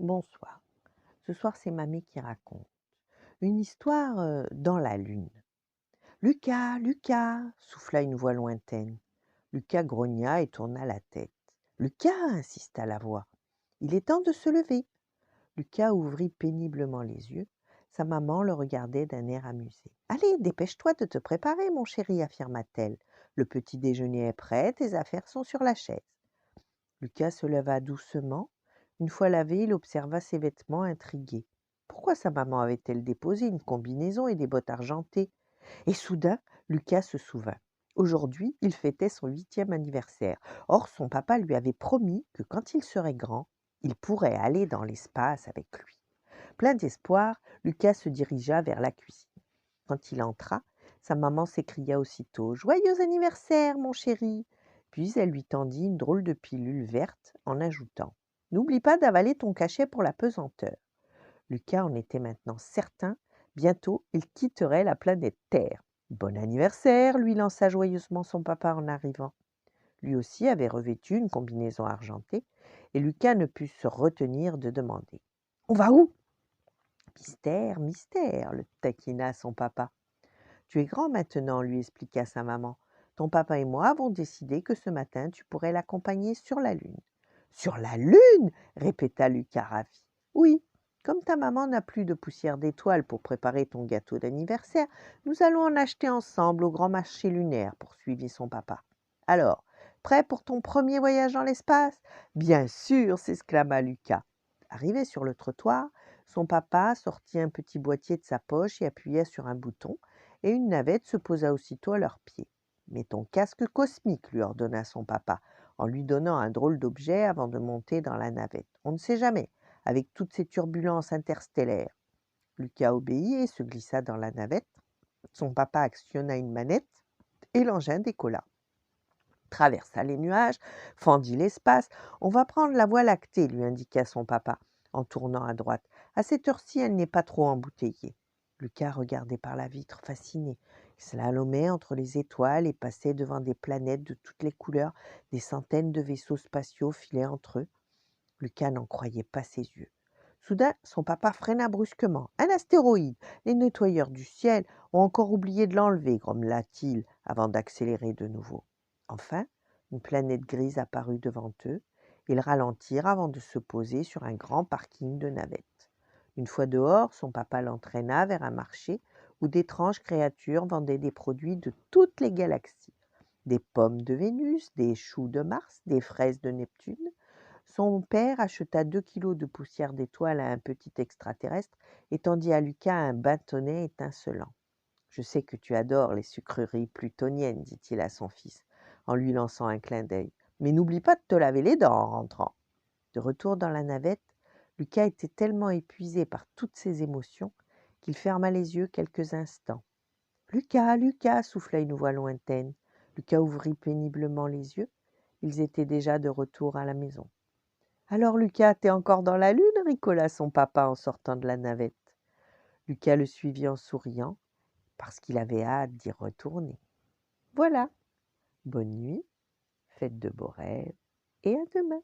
Bonsoir. Ce soir, c'est mamie qui raconte. Une histoire dans la lune. Lucas, Lucas, souffla une voix lointaine. Lucas grogna et tourna la tête. Lucas, insista la voix. Il est temps de se lever. Lucas ouvrit péniblement les yeux. Sa maman le regardait d'un air amusé. Allez, dépêche-toi de te préparer, mon chéri, affirma-t-elle. Le petit déjeuner est prêt, tes affaires sont sur la chaise. Lucas se leva doucement. Une fois lavé, il observa ses vêtements intrigué. Pourquoi sa maman avait-elle déposé une combinaison et des bottes argentées? Et soudain, Lucas se souvint. Aujourd'hui, il fêtait son 8e anniversaire. Or, son papa lui avait promis que quand il serait grand, il pourrait aller dans l'espace avec lui. Plein d'espoir, Lucas se dirigea vers la cuisine. Quand il entra, sa maman s'écria aussitôt: «Joyeux anniversaire, mon chéri!» Puis elle lui tendit une drôle de pilule verte en ajoutant: «N'oublie pas d'avaler ton cachet pour la pesanteur.» Lucas en était maintenant certain, bientôt il quitterait la planète Terre. «Bon anniversaire!» lui lança joyeusement son papa en arrivant. Lui aussi avait revêtu une combinaison argentée, et Lucas ne put se retenir de demander: «On va où?» «Mystère, mystère!» le taquina son papa. «Tu es grand maintenant», lui expliqua sa maman. «Ton papa et moi avons décidé que ce matin tu pourrais l'accompagner sur la Lune.» «Sur la Lune?» répéta Lucas ravi. «Oui, comme ta maman n'a plus de poussière d'étoiles pour préparer ton gâteau d'anniversaire, nous allons en acheter ensemble au grand marché lunaire», poursuivit son papa. «Alors, prêt pour ton premier voyage dans l'espace?» «Bien sûr!» s'exclama Lucas. Arrivé sur le trottoir, son papa sortit un petit boîtier de sa poche et appuya sur un bouton, et une navette se posa aussitôt à leurs pieds. «Mets ton casque cosmique», lui ordonna son papa, en lui donnant un drôle d'objet avant de monter dans la navette. «On ne sait jamais, avec toutes ces turbulences interstellaires.» Lucas obéit et se glissa dans la navette. Son papa actionna une manette et l'engin décolla. Traversa les nuages, fendit l'espace. «On va prendre la Voie lactée», lui indiqua son papa, en tournant à droite. «À cette heure-ci, elle n'est pas trop embouteillée.» Lucas regardait par la vitre, fasciné. Il slalomait entre les étoiles et passait devant des planètes de toutes les couleurs. Des centaines de vaisseaux spatiaux filaient entre eux. Lucas n'en croyait pas ses yeux. Soudain, son papa freina brusquement. «Un astéroïde! Les nettoyeurs du ciel ont encore oublié de l'enlever», grommela-t-il, avant d'accélérer de nouveau. Enfin, une planète grise apparut devant eux. Ils ralentirent avant de se poser sur un grand parking de navettes. Une fois dehors, son papa l'entraîna vers un marché où d'étranges créatures vendaient des produits de toutes les galaxies. Des pommes de Vénus, des choux de Mars, des fraises de Neptune. Son père acheta 2 kilos de poussière d'étoiles à un petit extraterrestre et tendit à Lucas un bâtonnet étincelant. «Je sais que tu adores les sucreries plutoniennes», dit-il à son fils, en lui lançant un clin d'œil. «Mais n'oublie pas de te laver les dents en rentrant.» De retour dans la navette, Lucas était tellement épuisé par toutes ses émotions qu'il ferma les yeux quelques instants. «Lucas, Lucas!» souffla une voix lointaine. Lucas ouvrit péniblement les yeux. Ils étaient déjà de retour à la maison. «Alors Lucas, t'es encore dans la lune?» ricola son papa en sortant de la navette. Lucas le suivit en souriant, parce qu'il avait hâte d'y retourner. Voilà, bonne nuit, faites de beaux rêves et à demain.